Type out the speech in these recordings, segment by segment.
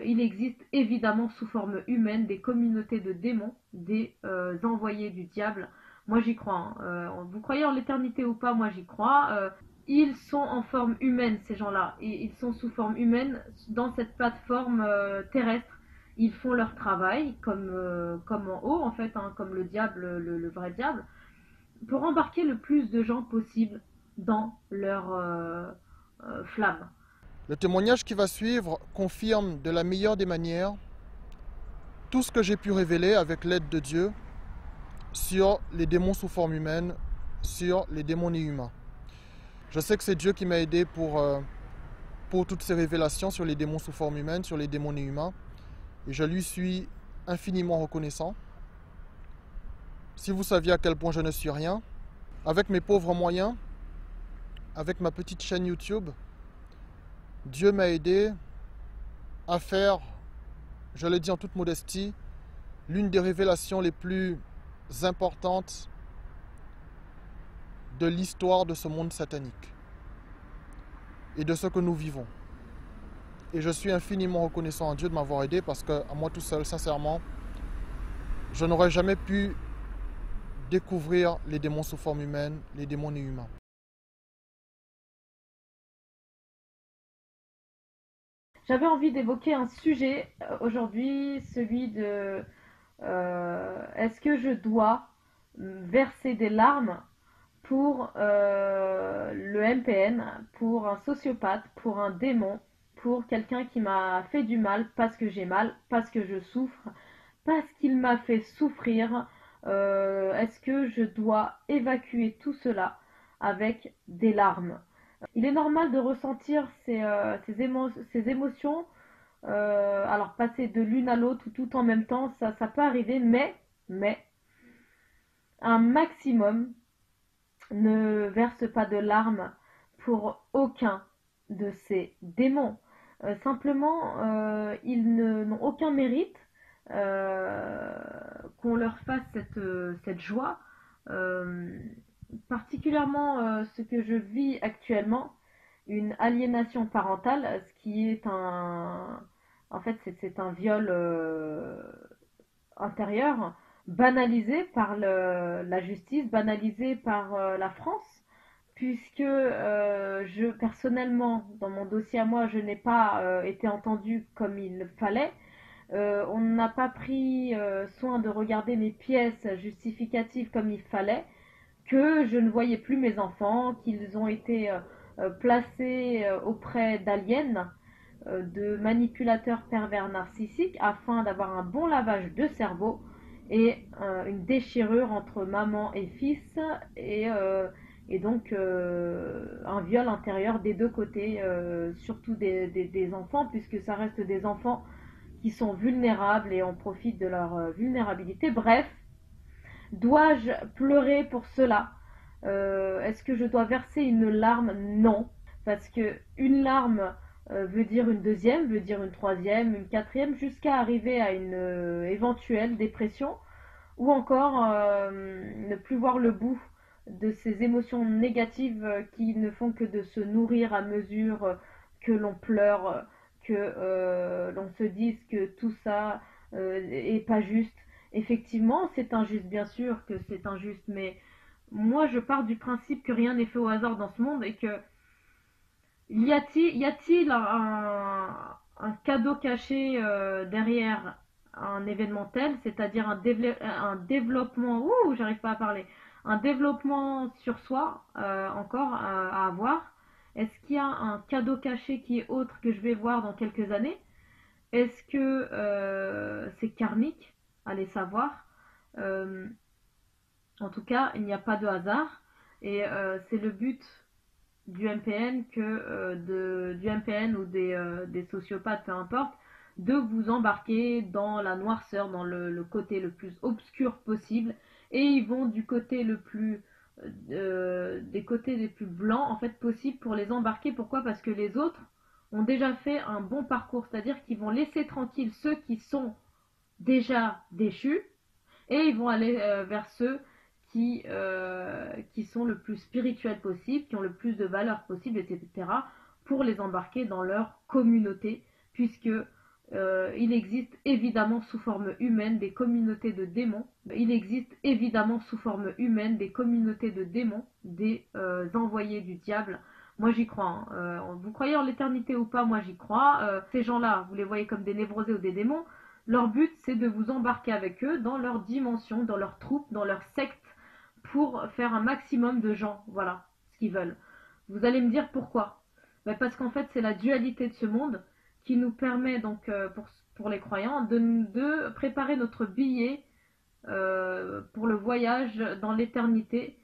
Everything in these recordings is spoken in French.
il existe évidemment sous forme humaine des communautés de démons, des envoyés du diable. Moi j'y crois, hein. Vous croyez en l'éternité ou pas, moi j'y crois. Ils sont en forme humaine, ces gens-là, et ils sont sous forme humaine dans cette plateforme terrestre. Ils font leur travail comme en haut en fait, hein, comme le diable, le vrai diable, pour embarquer le plus de gens possible dans leur flamme. Le témoignage qui va suivre confirme de la meilleure des manières tout ce que j'ai pu révéler avec l'aide de Dieu sur les démons sous forme humaine, sur les démons humains. Je sais que c'est Dieu qui m'a aidé pour toutes ces révélations sur les démons sous forme humaine, sur les démons humains, et je lui suis infiniment reconnaissant. Si vous saviez à quel point je ne suis rien, avec mes pauvres moyens, avec ma petite chaîne YouTube, Dieu m'a aidé à faire, je le dis en toute modestie, l'une des révélations les plus importantes de l'histoire de ce monde satanique et de ce que nous vivons. Et je suis infiniment reconnaissant à Dieu de m'avoir aidé parce que, à moi tout seul, sincèrement, je n'aurais jamais pu découvrir les démons sous forme humaine, les démons humains. J'avais envie d'évoquer un sujet aujourd'hui, celui de est-ce que je dois verser des larmes pour le MPN, pour un sociopathe, pour un démon, pour quelqu'un qui m'a fait du mal parce que j'ai mal, parce que je souffre, parce qu'il m'a fait souffrir. Est-ce que je dois évacuer tout cela avec des larmes? Il est normal de ressentir ces émotions, alors passer de l'une à l'autre ou tout en même temps, ça peut arriver, mais un maximum ne verse pas de larmes pour aucun de ces démons. Simplement, n'ont aucun mérite qu'on leur fasse cette joie. Euh, Particulièrement ce que je vis actuellement, une aliénation parentale, ce qui est un... En fait, c'est un viol intérieur banalisé par la justice, banalisé par la France, puisque je personnellement, dans mon dossier à moi, je n'ai pas été entendue comme il fallait. On n'a pas pris soin de regarder mes pièces justificatives comme il fallait, que je ne voyais plus mes enfants, qu'ils ont été placés auprès d'aliens, de manipulateurs pervers narcissiques, afin d'avoir un bon lavage de cerveau et une déchirure entre maman et fils, et donc un viol intérieur des deux côtés, surtout des enfants, puisque ça reste des enfants qui sont vulnérables et on profite de leur vulnérabilité. Bref, dois-je pleurer pour cela? Est-ce que je dois verser une larme? Non, parce que une larme veut dire une deuxième, veut dire une troisième, une quatrième, jusqu'à arriver à une éventuelle dépression, ou encore ne plus voir le bout de ces émotions négatives qui ne font que de se nourrir à mesure que l'on pleure, que l'on se dise que tout ça est pas juste. Effectivement, c'est injuste, bien sûr que c'est injuste, mais moi je pars du principe que rien n'est fait au hasard dans ce monde et que y a-t-il un cadeau caché derrière un événement tel, c'est-à-dire un développement, ouh, j'arrive pas à parler, un développement sur soi encore à avoir. Est-ce qu'il y a un cadeau caché qui est autre que je vais voir dans quelques années? Est-ce que c'est karmique? Allez savoir. Euh, En tout cas, il n'y a pas de hasard et c'est le but du MPN du MPN ou des sociopathes, peu importe, de vous embarquer dans la noirceur, dans le côté le plus obscur possible, et ils vont du côté le plus des côtés les plus blancs en fait possible pour les embarquer. Pourquoi? Parce que les autres ont déjà fait un bon parcours, c'est-à-dire qu'ils vont laisser tranquilles ceux qui sont déjà déchus et ils vont aller vers ceux qui sont le plus spirituels possible, qui ont le plus de valeurs possible, etc., pour les embarquer dans leur communauté, puisque Il existe évidemment sous forme humaine des communautés de démons. Il existe évidemment sous forme humaine des communautés de démons, des envoyés du diable. Moi j'y crois. Hein. Vous croyez en l'éternité ou pas, moi j'y crois. Ces gens-là, vous les voyez comme des névrosés ou des démons. Leur but, c'est de vous embarquer avec eux dans leur dimension, dans leur troupe, dans leur secte, pour faire un maximum de gens. Voilà ce qu'ils veulent. Vous allez me dire pourquoi. Ben parce qu'en fait, c'est la dualité de ce monde qui nous permet, donc, pour les croyants, de préparer notre billet pour le voyage dans l'éternité,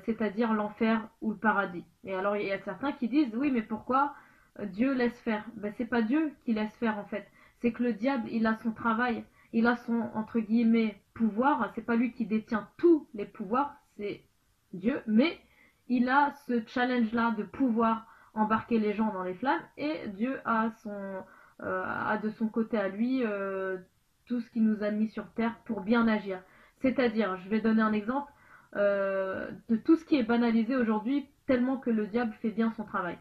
c'est-à-dire l'enfer ou le paradis. Et alors, il y a certains qui disent, oui, mais pourquoi Dieu laisse faire? Ben, c'est pas Dieu qui laisse faire, en fait. C'est que le diable, il a son travail, il a son, entre guillemets, pouvoir. C'est pas lui qui détient tous les pouvoirs, c'est Dieu, mais il a ce challenge-là de pouvoir embarquer les gens dans les flammes, et Dieu a de son côté à lui tout ce qu'il nous a mis sur terre pour bien agir. C'est-à-dire, je vais donner un exemple de tout ce qui est banalisé aujourd'hui, tellement que le diable fait bien son travail.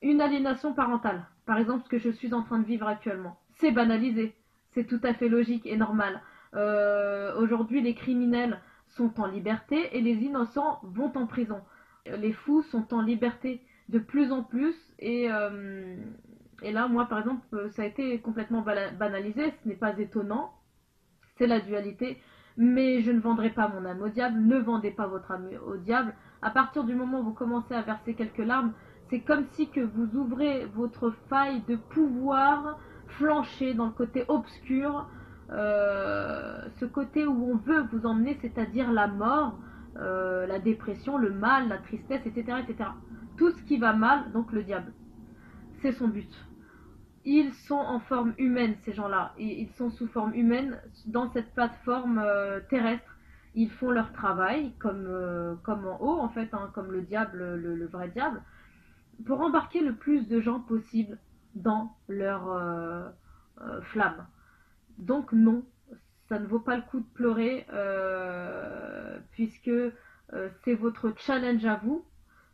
Une aliénation parentale, par exemple ce que je suis en train de vivre actuellement, c'est banalisé, c'est tout à fait logique et normal. Aujourd'hui, les criminels sont en liberté et les innocents vont en prison. Les fous sont en liberté de plus en plus et là, moi, par exemple, ça a été complètement banalisé, ce n'est pas étonnant, c'est la dualité, mais je ne vendrai pas mon âme au diable, ne vendez pas votre âme au diable. À partir du moment où vous commencez à verser quelques larmes, c'est comme si que vous ouvrez votre faille de pouvoir flancher dans le côté obscur, ce côté où on veut vous emmener, c'est-à-dire la mort, la dépression, le mal, la tristesse, etc., etc. Tout ce qui va mal, donc le diable. C'est son but. Ils sont en forme humaine, ces gens-là. Ils sont sous forme humaine dans cette plateforme terrestre. Ils font leur travail, comme en haut, en fait, hein, comme le diable, le vrai diable, pour embarquer le plus de gens possible dans leur flamme. Donc non, ça ne vaut pas le coup de pleurer, puisque c'est votre challenge à vous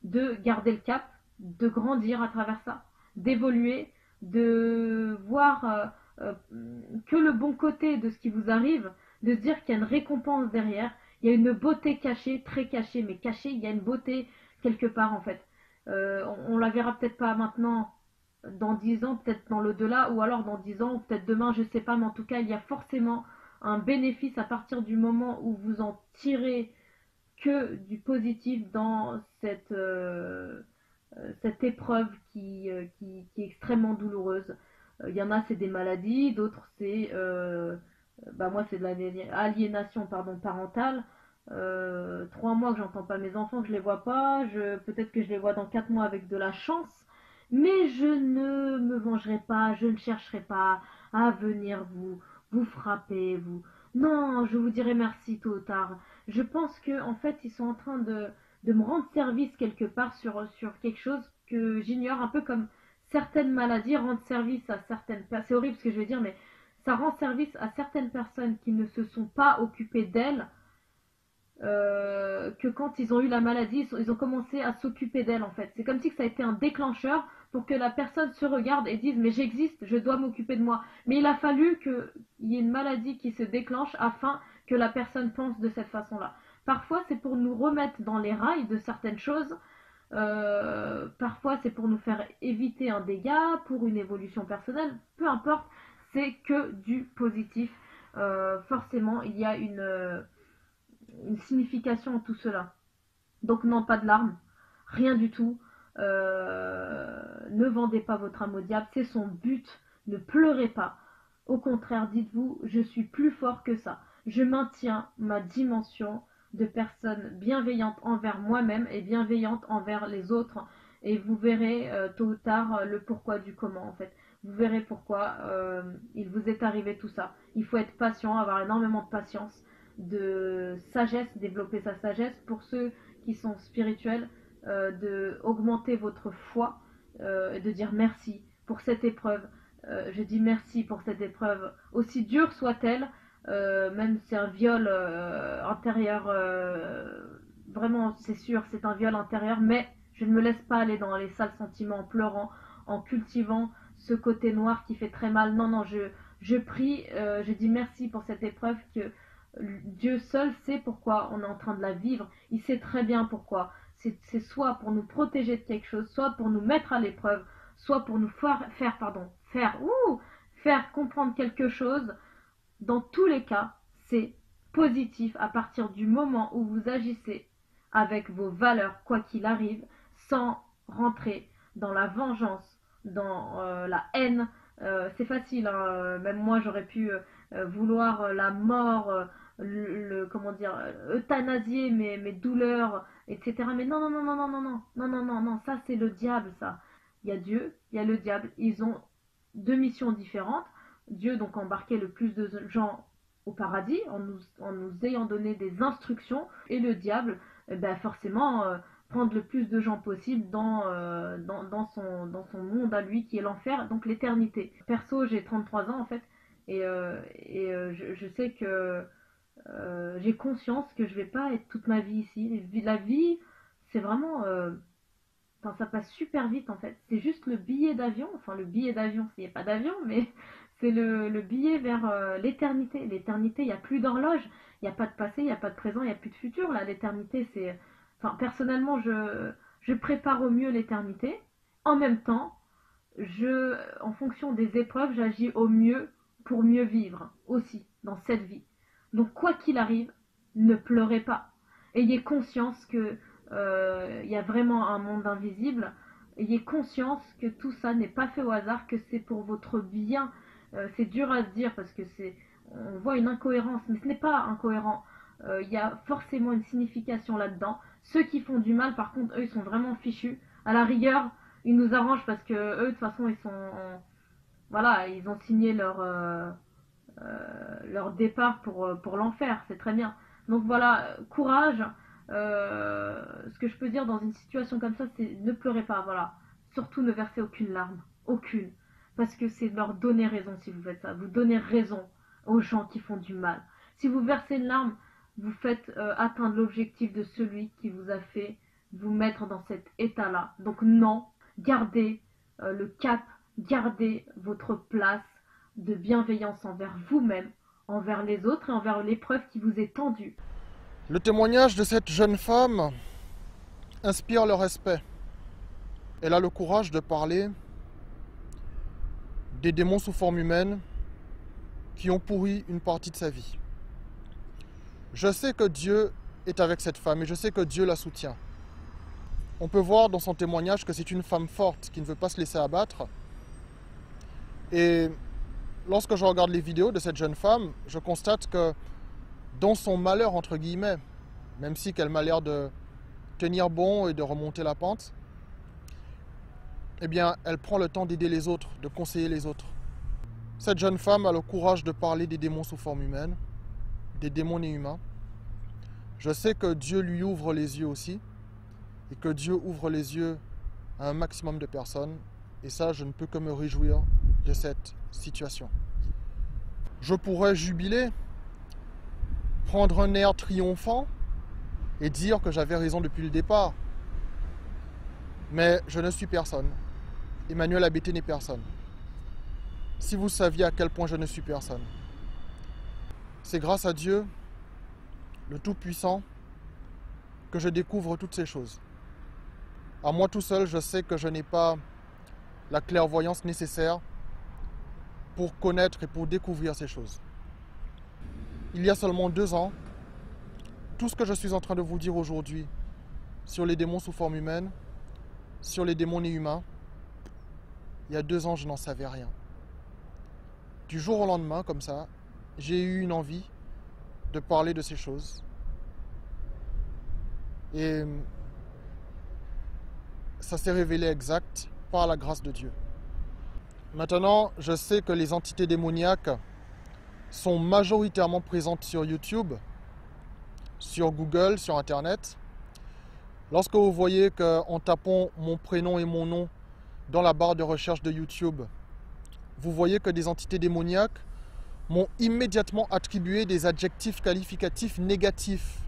de garder le cap, de grandir à travers ça, d'évoluer, de voir que le bon côté de ce qui vous arrive, de se dire qu'il y a une récompense derrière, il y a une beauté cachée, très cachée, mais cachée, il y a une beauté quelque part en fait. On la verra peut-être pas maintenant, dans 10 ans, peut-être dans l'au-delà, ou alors dans 10 ans, ou peut-être demain, je sais pas, mais en tout cas, il y a forcément un bénéfice à partir du moment où vous en tirez que du positif dans cette épreuve qui est extrêmement douloureuse. Il y en a, c'est des maladies, d'autres, c'est bah moi, c'est de l'aliénation pardon, parentale. 3 mois que j'entends pas mes enfants, que je les vois pas. Peut-être que je les vois dans 4 mois avec de la chance. Mais je ne me vengerai pas, je ne chercherai pas à venir vous frapper, vous. Non, je vous dirai merci tôt ou tard. Je pense que en fait, ils sont en train de me rendre service quelque part sur quelque chose que j'ignore, un peu comme certaines maladies rendent service à certaines personnes. C'est horrible ce que je vais dire, mais ça rend service à certaines personnes qui ne se sont pas occupées d'elles, que quand ils ont eu la maladie, ils ont commencé à s'occuper d'elle en fait. C'est comme si ça a été un déclencheur pour que la personne se regarde et dise mais j'existe, je dois m'occuper de moi. Mais il a fallu qu'il y ait une maladie qui se déclenche afin que la personne pense de cette façon-là. Parfois c'est pour nous remettre dans les rails de certaines choses. Parfois c'est pour nous faire éviter un dégât, pour une évolution personnelle, peu importe, c'est que du positif. Forcément il y a une signification en tout cela. Donc non, pas de larmes, rien du tout. Ne vendez pas votre âme au diable, c'est son but. Ne pleurez pas. Au contraire, dites-vous, je suis plus fort que ça. Je maintiens ma dimension de personne bienveillante envers moi-même et bienveillante envers les autres. Et vous verrez tôt ou tard le pourquoi du comment en fait. Vous verrez pourquoi il vous est arrivé tout ça. Il faut être patient, avoir énormément de patience, de sagesse, développer sa sagesse. Pour ceux qui sont spirituels, de augmenter votre foi, et de dire merci pour cette épreuve. Je dis merci pour cette épreuve, aussi dure soit-elle, même si c'est un viol intérieur, vraiment c'est sûr, c'est un viol intérieur, mais je ne me laisse pas aller dans les sales sentiments en pleurant, en cultivant ce côté noir qui fait très mal. Non, non, je prie, je dis merci pour cette épreuve que Dieu seul sait pourquoi on est en train de la vivre. Il sait très bien pourquoi. C'est soit pour nous protéger de quelque chose, soit pour nous mettre à l'épreuve, soit pour nous faire comprendre quelque chose. Dans tous les cas, c'est positif à partir du moment où vous agissez avec vos valeurs, quoi qu'il arrive, sans rentrer dans la vengeance, dans la haine. C'est facile, hein. Même moi j'aurais pu vouloir la mort, comment dire, euthanasier mes douleurs, etc. Mais non, non, non, non, non, non, non, non, non, non, non, ça c'est le diable, ça. Il y a Dieu, il y a le diable, ils ont deux missions différentes. Dieu donc embarquait le plus de gens au paradis en nous ayant donné des instructions, et le diable, ben forcément, prendre le plus de gens possible dans son monde à lui qui est l'enfer, donc l'éternité. Perso, j'ai 33 ans en fait, je sais que j'ai conscience que je vais pas être toute ma vie ici. La vie, c'est vraiment... Enfin, ça passe super vite en fait. C'est juste le billet d'avion, enfin le billet d'avion, s'il n'y a pas d'avion, mais c'est le billet vers l'éternité. L'éternité, il n'y a plus d'horloge, il n'y a pas de passé, il n'y a pas de présent, il n'y a plus de futur. Là, l'éternité, c'est... Enfin, personnellement, je prépare au mieux l'éternité. En même temps, en fonction des épreuves, j'agis au mieux pour mieux vivre aussi dans cette vie. Donc, quoi qu'il arrive, ne pleurez pas. Ayez conscience que y a vraiment un monde invisible. Ayez conscience que tout ça n'est pas fait au hasard, que c'est pour votre bien. C'est dur à se dire parce que on voit une incohérence, mais ce n'est pas incohérent. Il y a forcément une signification là-dedans. Ceux qui font du mal, par contre, eux, ils sont vraiment fichus. À la rigueur, ils nous arrangent parce que eux, de toute façon, voilà, ils ont signé leur départ pour l'enfer. C'est très bien. Donc voilà, courage. Ce que je peux dire dans une situation comme ça, c'est ne pleurez pas, voilà. Surtout ne versez aucune larme, aucune. Parce que c'est leur donner raison si vous faites ça. Vous donnez raison aux gens qui font du mal. Si vous versez une larme, vous faites atteindre l'objectif de celui qui vous a fait vous mettre dans cet état-là. Donc non, gardez le cap, gardez votre place de bienveillance envers vous-même, envers les autres et envers l'épreuve qui vous est tendue. Le témoignage de cette jeune femme inspire le respect. Elle a le courage de parler des démons sous forme humaine qui ont pourri une partie de sa vie. Je sais que Dieu est avec cette femme et je sais que Dieu la soutient. On peut voir dans son témoignage que c'est une femme forte qui ne veut pas se laisser abattre. Et lorsque je regarde les vidéos de cette jeune femme, je constate que dans son malheur, entre guillemets, même si qu'elle m'a l'air de tenir bon et de remonter la pente, eh bien, elle prend le temps d'aider les autres, de conseiller les autres. Cette jeune femme a le courage de parler des démons sous forme humaine, des démons et humains. Je sais que Dieu lui ouvre les yeux aussi, et que Dieu ouvre les yeux à un maximum de personnes, et ça, je ne peux que me réjouir de cette situation. Je pourrais jubiler, prendre un air triomphant et dire que j'avais raison depuis le départ. Mais je ne suis personne. Emmanuel Abété n'est personne. Si vous saviez à quel point je ne suis personne. C'est grâce à Dieu, le Tout-Puissant, que je découvre toutes ces choses. À moi tout seul, je sais que je n'ai pas la clairvoyance nécessaire pour connaître et pour découvrir ces choses. Il y a seulement 2 ans, tout ce que je suis en train de vous dire aujourd'hui sur les démons sous forme humaine, sur les démons humains, il y a 2 ans, je n'en savais rien. Du jour au lendemain, comme ça, j'ai eu une envie de parler de ces choses. Et ça s'est révélé exact par la grâce de Dieu. Maintenant, je sais que les entités démoniaques sont majoritairement présentes sur YouTube, sur Google, sur Internet. Lorsque vous voyez qu'en tapant mon prénom et mon nom dans la barre de recherche de YouTube, vous voyez que des entités démoniaques m'ont immédiatement attribué des adjectifs qualificatifs négatifs.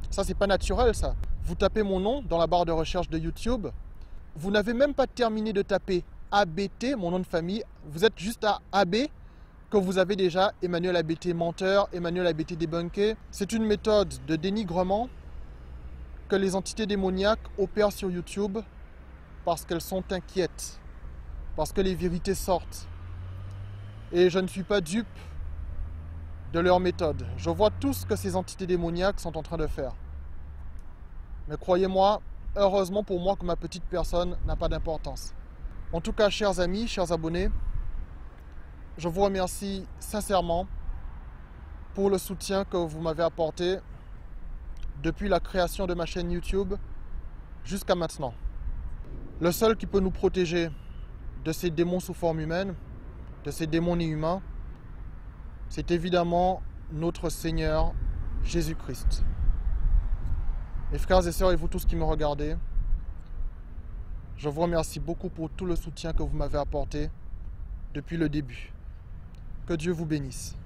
Ça, c'est pas naturel, ça. Vous tapez mon nom dans la barre de recherche de YouTube, vous n'avez même pas terminé de taper ABT, mon nom de famille, vous êtes juste à AB, que vous avez déjà Emmanuel ABT menteur, Emmanuel ABT débunké. C'est une méthode de dénigrement que les entités démoniaques opèrent sur YouTube parce qu'elles sont inquiètes, parce que les vérités sortent. Et je ne suis pas dupe de leur méthode. Je vois tout ce que ces entités démoniaques sont en train de faire. Mais croyez-moi, heureusement pour moi que ma petite personne n'a pas d'importance. En tout cas, chers amis, chers abonnés, je vous remercie sincèrement pour le soutien que vous m'avez apporté depuis la création de ma chaîne YouTube jusqu'à maintenant. Le seul qui peut nous protéger de ces démons sous forme humaine, de ces démons inhumains, c'est évidemment notre Seigneur Jésus-Christ. Mes frères et sœurs et vous tous qui me regardez, je vous remercie beaucoup pour tout le soutien que vous m'avez apporté depuis le début. Que Dieu vous bénisse.